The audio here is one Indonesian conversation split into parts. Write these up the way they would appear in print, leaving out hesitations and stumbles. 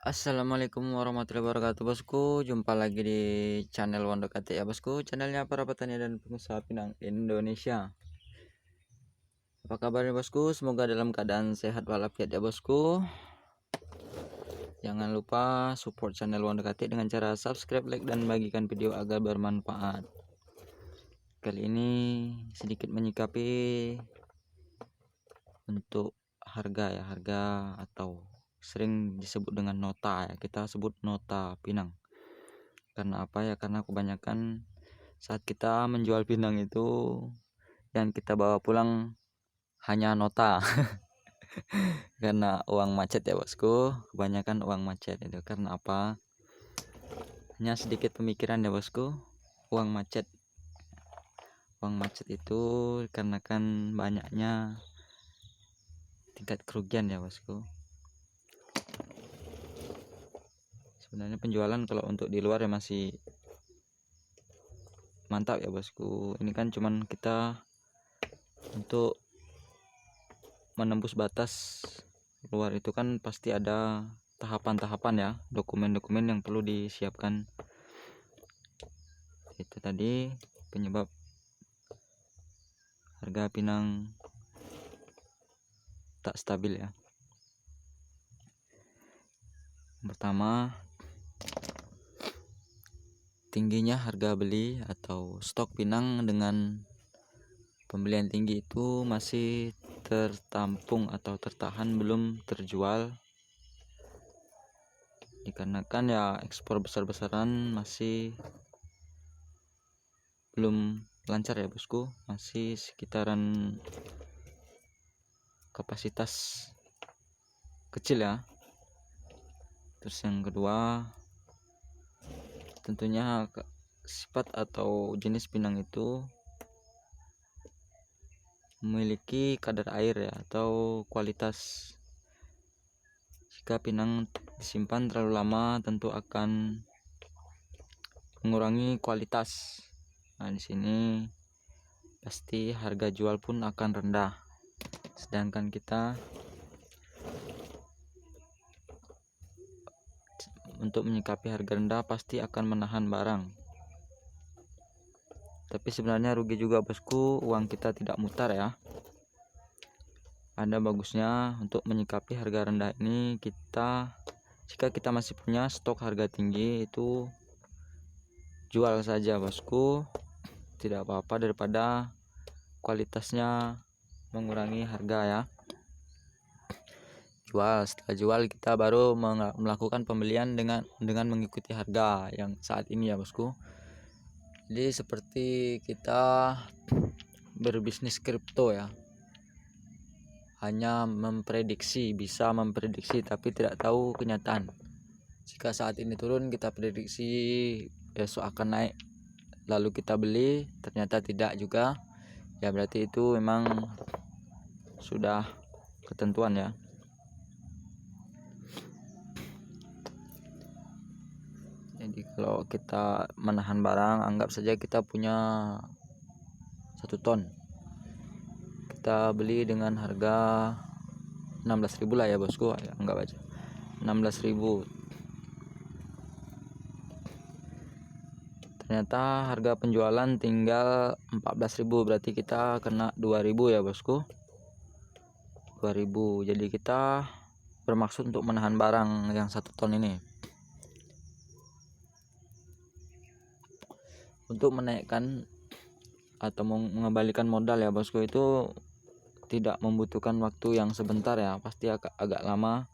Assalamualaikum warahmatullahi wabarakatuh bosku. Jumpa lagi di channel Wondo KT ya bosku. Channelnya para petani dan pengusaha pinang Indonesia. Apa kabarnya bosku? Semoga dalam keadaan sehat walafiat ya bosku. Jangan lupa support channel Wondo KT dengan cara subscribe, like, dan bagikan video agar bermanfaat. Kali ini sedikit menyikapi untuk harga atau sering disebut dengan nota ya. Kita sebut nota pinang. Karena apa ya? Karena kebanyakan saat kita menjual pinang itu yang kita bawa pulang hanya nota. Karena uang macet ya bosku, kebanyakan uang macet itu. Karena apa? Hanya sedikit pemikiran ya bosku. Uang macet itu karena kan banyaknya tingkat kerugian ya bosku. Sebenarnya penjualan kalau untuk di luar ya masih mantap ya bosku. Ini kan cuman kita untuk menembus batas luar itu kan pasti ada tahapan-tahapan ya, dokumen-dokumen yang perlu disiapkan. Itu tadi penyebab harga pinang tak stabil ya. Yang pertama, tingginya harga beli atau stok pinang dengan pembelian tinggi itu masih tertampung atau tertahan, belum terjual, dikarenakan ya ekspor besar-besaran masih belum lancar ya bosku, masih sekitaran kapasitas kecil ya. Terus yang kedua, tentunya sifat atau jenis pinang itu memiliki kadar air ya atau kualitas. Jika pinang disimpan terlalu lama tentu akan mengurangi kualitas. Nah, di sini pasti harga jual pun akan rendah. Sedangkan kita untuk menyikapi harga rendah pasti akan menahan barang. Tapi sebenarnya rugi juga bosku, uang kita tidak mutar ya. Ada bagusnya untuk menyikapi harga rendah ini jika kita masih punya stok harga tinggi itu jual saja bosku. Tidak apa-apa daripada kualitasnya mengurangi harga ya. Setelah jual kita baru melakukan pembelian dengan mengikuti harga yang saat ini ya bosku. Jadi seperti kita berbisnis kripto ya, hanya bisa memprediksi tapi tidak tahu kenyataan. Jika saat ini turun kita prediksi besok akan naik, lalu kita beli ternyata tidak juga ya, berarti itu memang sudah ketentuan ya. Jadi kalau kita menahan barang, anggap saja kita punya 1 ton, kita beli dengan harga 16.000 lah ya bosku, anggap aja 16.000. Ternyata harga penjualan tinggal 14.000, berarti kita kena 2.000 ya bosku, 2.000. Jadi kita bermaksud untuk menahan barang yang 1 ton ini. Untuk menaikkan atau mengembalikan modal ya bosku itu tidak membutuhkan waktu yang sebentar ya, pasti agak lama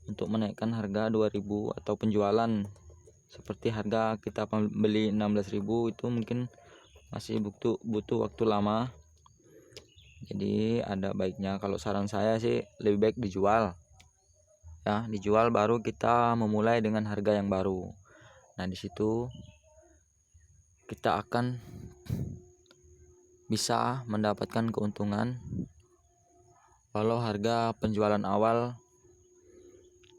untuk menaikkan harga 2.000 atau penjualan. Seperti harga kita beli 16.000 itu mungkin masih butuh waktu lama. Jadi ada baiknya, kalau saran saya sih lebih baik dijual ya, dijual baru kita memulai dengan harga yang baru. Nah di situ kita akan bisa mendapatkan keuntungan walau harga penjualan awal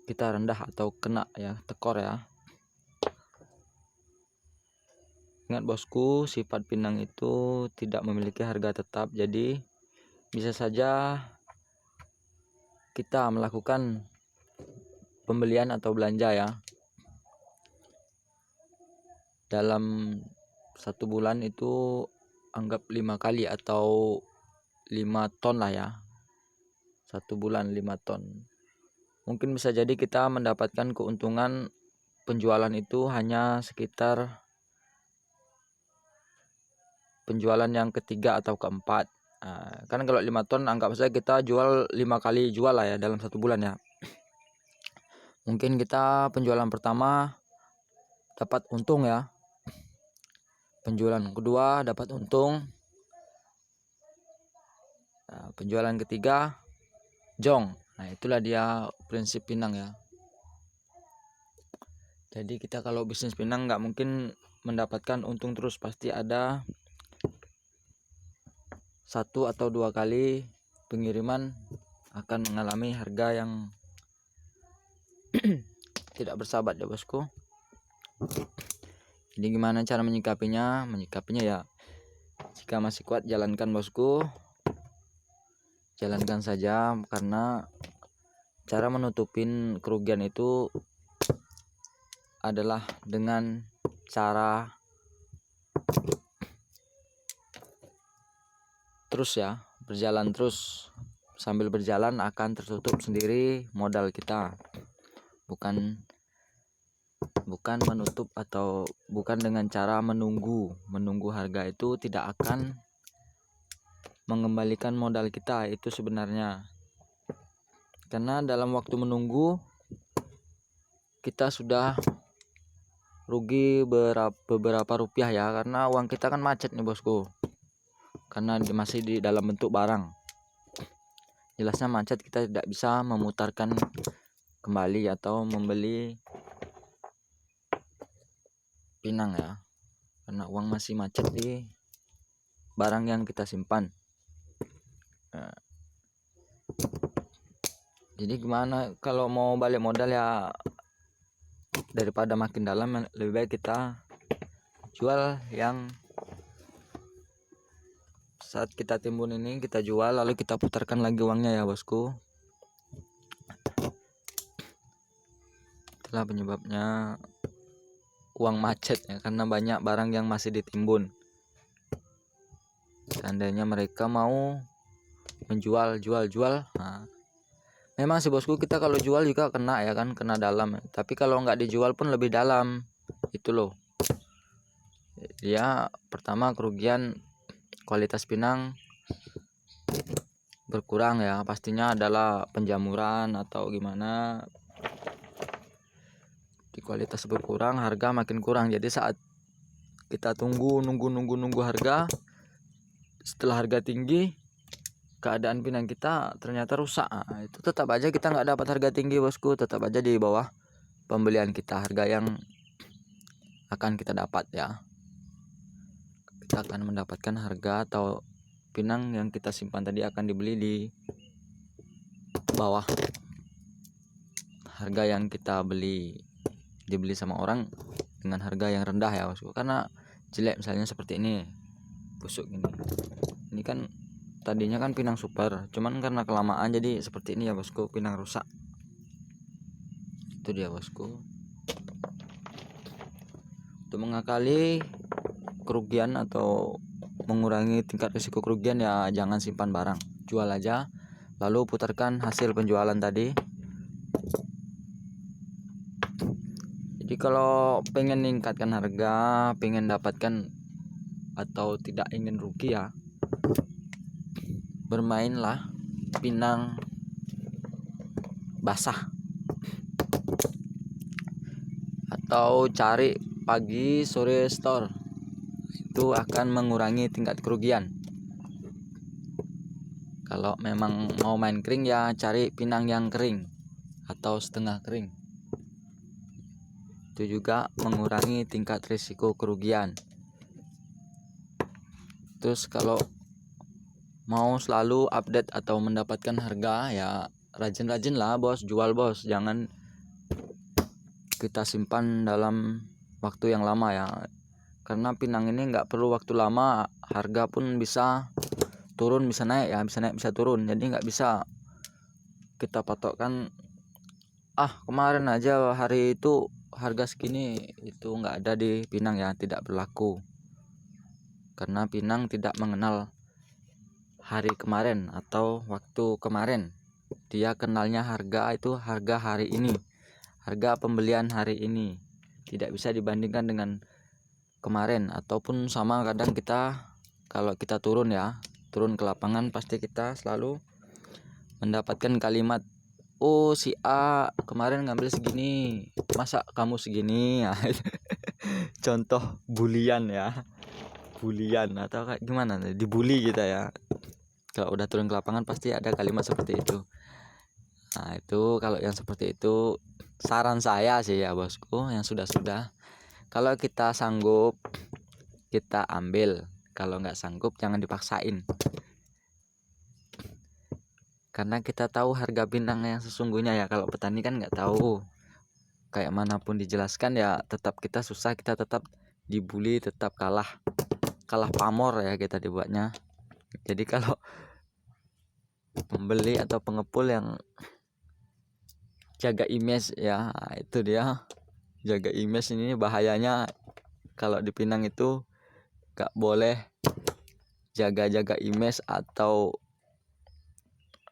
kita rendah atau kena ya, tekor ya. Ingat bosku, sifat pinang itu tidak memiliki harga tetap, jadi bisa saja kita melakukan pembelian atau belanja ya. Dalam 1 bulan itu anggap 5 kali atau 5 ton lah ya. 1 bulan 5 ton. Mungkin bisa jadi kita mendapatkan keuntungan penjualan itu hanya sekitar penjualan yang ketiga atau keempat. Kan kalau 5 ton anggap saja kita jual 5 kali jual lah ya dalam 1 bulan ya. Mungkin kita penjualan pertama dapat untung ya. Penjualan kedua dapat untung. Penjualan ketiga jong. Itulah dia prinsip pinang ya. Jadi kita kalau bisnis pinang nggak mungkin mendapatkan untung terus, pasti ada 1 atau 2 kali pengiriman akan mengalami harga yang tidak bersahabat ya bosku. Jadi gimana cara menyikapinya? Menyikapinya ya, jika masih kuat jalankan bosku, jalankan saja, karena cara menutupin kerugian itu adalah dengan cara terus ya, berjalan terus. Sambil berjalan akan tertutup sendiri modal kita. Bukan menutup atau bukan dengan cara menunggu harga itu tidak akan mengembalikan modal kita itu sebenarnya. Karena dalam waktu menunggu kita sudah rugi beberapa rupiah ya, karena uang kita kan macet nih bosku, karena masih di dalam bentuk barang. Jelasnya macet, kita tidak bisa memutarkan kembali atau membeli pinang ya, karena uang masih macet di barang yang kita simpan. Jadi gimana kalau mau balik modal ya, daripada makin dalam lebih baik kita jual yang saat kita timbun ini, kita jual lalu kita putarkan lagi uangnya ya bosku. Itulah penyebabnya uang macet ya, karena banyak barang yang masih ditimbun. Seandainya mereka mau menjual jual, memang sih bosku, kita kalau jual juga kena ya kan, kena dalam. Tapi kalau nggak dijual pun lebih dalam itu loh ya. Pertama, kerugian kualitas pinang berkurang ya, pastinya adalah penjamuran atau gimana, di kualitas berkurang, harga makin kurang. Jadi saat kita nunggu harga, setelah harga tinggi, keadaan pinang kita ternyata rusak, itu tetap aja kita nggak dapat harga tinggi bosku, tetap aja di bawah pembelian kita, harga yang akan kita dapat ya. Kita akan mendapatkan harga atau pinang yang kita simpan tadi akan dibeli di bawah harga yang kita dibeli sama orang dengan harga yang rendah ya bosku. Karena jelek, misalnya seperti ini, busuk ini kan tadinya kan pinang super, cuman karena kelamaan jadi seperti ini ya bosku, pinang rusak. Itu dia bosku. Untuk mengakali kerugian atau mengurangi tingkat risiko kerugian ya, jangan simpan barang, jual aja lalu putarkan hasil penjualan tadi. Jadi kalau pengen meningkatkan harga, pengen dapatkan atau tidak ingin rugi ya, bermainlah pinang basah atau cari pagi sore store, itu akan mengurangi tingkat kerugian. Kalau memang mau main kering ya cari pinang yang kering atau setengah kering, itu juga mengurangi tingkat risiko kerugian. Terus kalau mau selalu update atau mendapatkan harga ya, rajin-rajin lah bos, jual bos, jangan kita simpan dalam waktu yang lama ya, karena pinang ini nggak perlu waktu lama, harga pun bisa turun bisa naik ya, bisa naik bisa turun. Jadi nggak bisa kita patokkan Kemarin aja hari itu harga segini itu nggak ada di Pinang ya, tidak berlaku karena Pinang tidak mengenal hari kemarin atau waktu kemarin. Dia kenalnya harga itu harga hari ini, harga pembelian hari ini, tidak bisa dibandingkan dengan kemarin. Ataupun sama, kadang kita kalau kita turun ke lapangan, pasti kita selalu mendapatkan kalimat, oh si A kemarin ngambil segini, masa kamu segini ya. Contoh bulian ya, bulian atau kayak gimana, dibully kita ya. Kalau udah turun ke lapangan pasti ada kalimat seperti itu. Nah itu kalau yang seperti itu, saran saya sih ya bosku, yang sudah kalau kita sanggup kita ambil, kalau nggak sanggup jangan dipaksain, karena kita tahu harga Pinang yang sesungguhnya ya. Kalau petani kan nggak tahu, kayak manapun dijelaskan ya tetap kita susah, kita tetap dibully, tetap kalah pamor ya kita dibuatnya. Jadi kalau pembeli atau pengepul yang jaga image ya, itu dia jaga image. Ini bahayanya kalau di Pinang itu gak boleh jaga image atau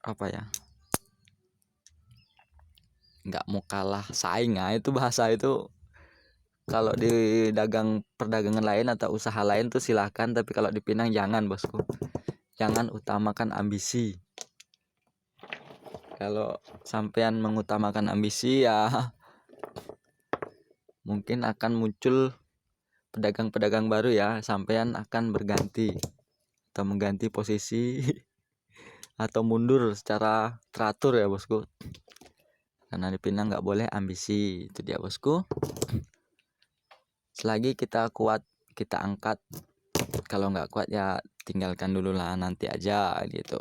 apa ya, nggak mau kalah saing. Nah itu bahasa itu kalau di perdagangan lain atau usaha lain tuh silahkan, tapi kalau di Pinang jangan bosku, jangan utamakan ambisi. Kalau sampean mengutamakan ambisi ya mungkin akan muncul pedagang-pedagang baru ya, sampean akan berganti atau mengganti posisi atau mundur secara teratur ya bosku. Karena di Pinang nggak boleh ambisi, itu dia bosku. Selagi kita kuat kita angkat, kalau nggak kuat ya tinggalkan dulu lah, nanti aja gitu.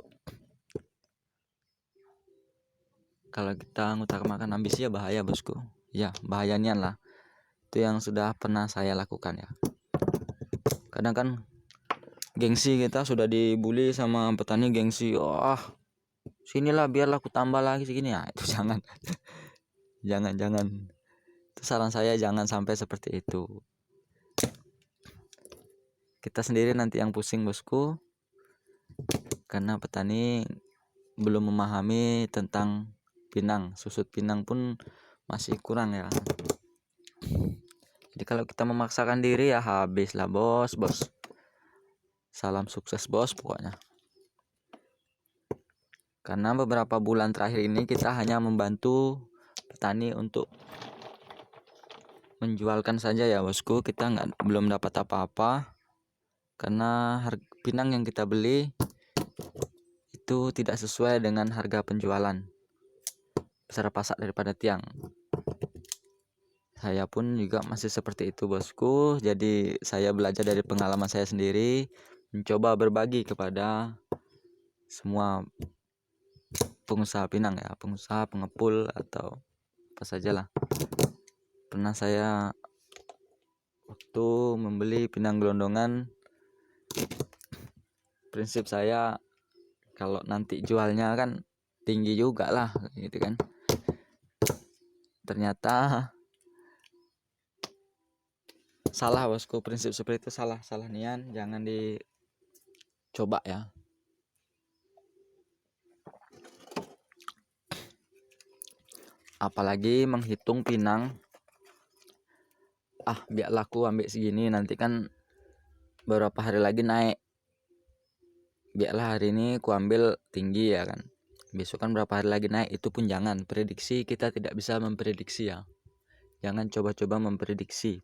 Kalau kita ngutamakan ambisi ya bahaya bosku, ya bahayanya lah. Itu yang sudah pernah saya lakukan ya. Kadang kan gengsi, kita sudah dibully sama petani, gengsi, sinilah biar aku tambah lagi segini ya. Itu jangan jangan itu saran saya, jangan sampai seperti itu. Kita sendiri nanti yang pusing bosku, karena petani belum memahami tentang Pinang, susut Pinang pun masih kurang ya. Jadi kalau kita memaksakan diri ya habislah bos. Salam sukses bos pokoknya. Karena beberapa bulan terakhir ini kita hanya membantu petani untuk menjualkan saja ya bosku, kita belum dapat apa-apa. Karena harga Pinang yang kita beli itu tidak sesuai dengan harga penjualan secara pasar daripada tiang. Saya pun juga masih seperti itu bosku. Jadi saya belajar dari pengalaman saya sendiri, mencoba berbagi kepada semua pengusaha Pinang ya, pengusaha pengepul atau apa sajalah. Pernah saya waktu membeli Pinang gelondongan, prinsip saya kalau nanti jualnya kan tinggi juga lah gitu kan. Ternyata salah bosku, prinsip seperti itu salah nian, jangan dicoba ya. Apalagi menghitung Pinang, biar laku ambil segini, nanti kan beberapa hari lagi naik, biarlah hari ini ku ambil tinggi ya kan, besok kan berapa hari lagi naik. Itu pun jangan prediksi, kita tidak bisa memprediksi ya, jangan coba-coba memprediksi.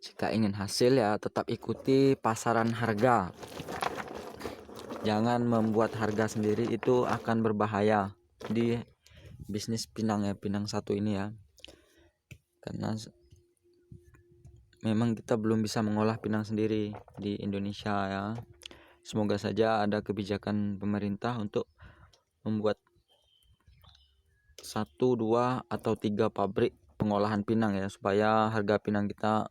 Jika ingin hasil ya tetap ikuti pasaran harga, jangan membuat harga sendiri, itu akan berbahaya di bisnis Pinang ya, Pinang satu ini ya. Karena memang kita belum bisa mengolah Pinang sendiri di Indonesia ya. Semoga saja ada kebijakan pemerintah untuk membuat 1, 2 atau 3 pabrik pengolahan Pinang ya, supaya harga Pinang kita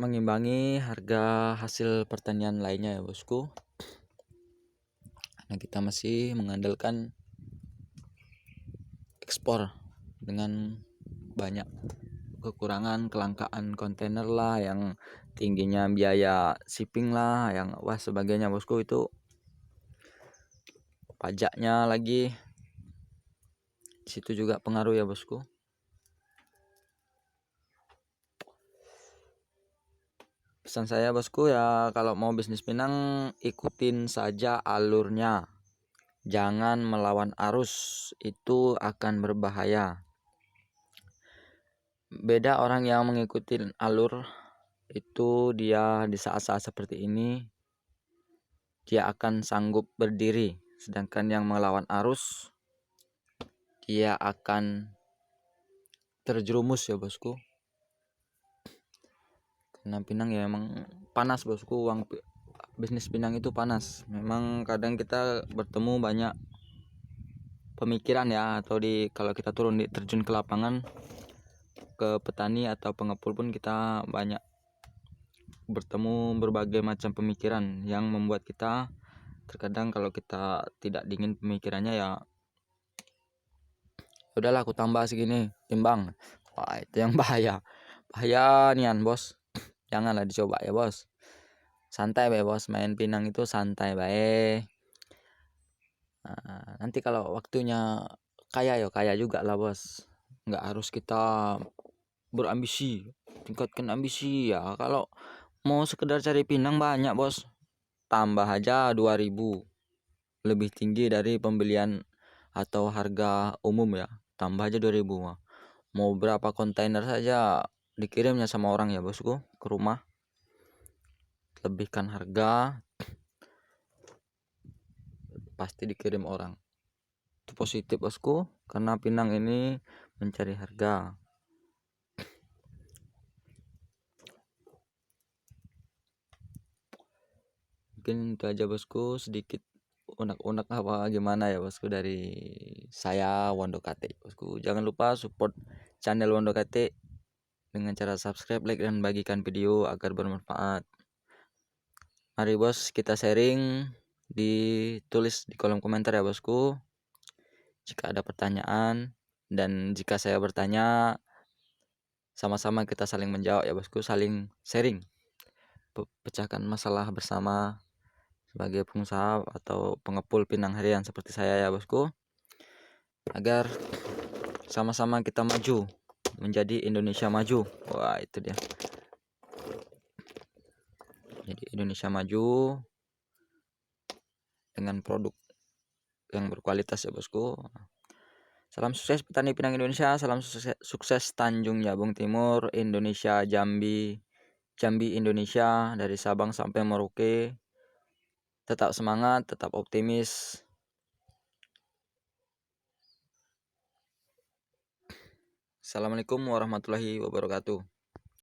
mengimbangi harga hasil pertanian lainnya ya bosku. karena kita masih mengandalkan ekspor dengan banyak kekurangan, kelangkaan kontainer lah, yang tingginya biaya shipping lah, yang sebagainya bosku. Itu pajaknya lagi situ juga pengaruh ya bosku. Pesan saya bosku ya, kalau mau bisnis pinang ikutin saja alurnya, jangan melawan arus, itu akan berbahaya. Beda orang yang mengikuti alur itu, dia di saat-saat seperti ini dia akan sanggup berdiri, sedangkan yang melawan arus dia akan terjerumus ya bosku. Karena pinang ya emang panas bosku, uang bisnis pinang itu panas. Memang kadang kita bertemu banyak pemikiran ya, atau kalau kita turun terjun ke lapangan, ke petani atau pengepul pun kita banyak bertemu berbagai macam pemikiran yang membuat kita terkadang kalau kita tidak dingin pemikirannya ya udahlah aku tambah segini timbang. Wah, itu yang bahaya nian bos. Janganlah dicoba ya bos. Santai bae bos, main pinang itu santai bae. Nah, nanti kalau waktunya kaya ya kaya juga lah bos. Nggak harus kita berambisi, tingkatkan ambisi ya. Kalau mau sekedar cari pinang banyak bos, tambah aja 2000, lebih tinggi dari pembelian atau harga umum ya, tambah aja 2000 mah. Mau berapa kontainer saja dikirimnya sama orang ya bosku ke rumah, lebihkan harga pasti dikirim orang. Itu positif bosku, karena pinang ini mencari harga. Mungkin itu aja bosku, sedikit unek-unek apa gimana ya bosku dari saya Wondo KT bosku. Jangan lupa support channel Wondo KT dengan cara subscribe, like, dan bagikan video agar bermanfaat. Mari bos, kita sharing, ditulis di kolom komentar ya bosku jika ada pertanyaan, dan jika saya bertanya sama-sama kita saling menjawab ya bosku, saling sharing, pecahkan masalah bersama sebagai pengusaha atau pengepul pinang harian seperti saya ya bosku, agar sama-sama kita maju menjadi Indonesia maju. Wah, itu dia, jadi Indonesia maju dengan produk yang berkualitas ya bosku. Salam sukses petani pinang Indonesia, salam sukses Tanjung Jabung Timur Indonesia, Jambi Indonesia, dari Sabang sampai Merauke. Tetap semangat, tetap optimis. Assalamualaikum warahmatullahi wabarakatuh.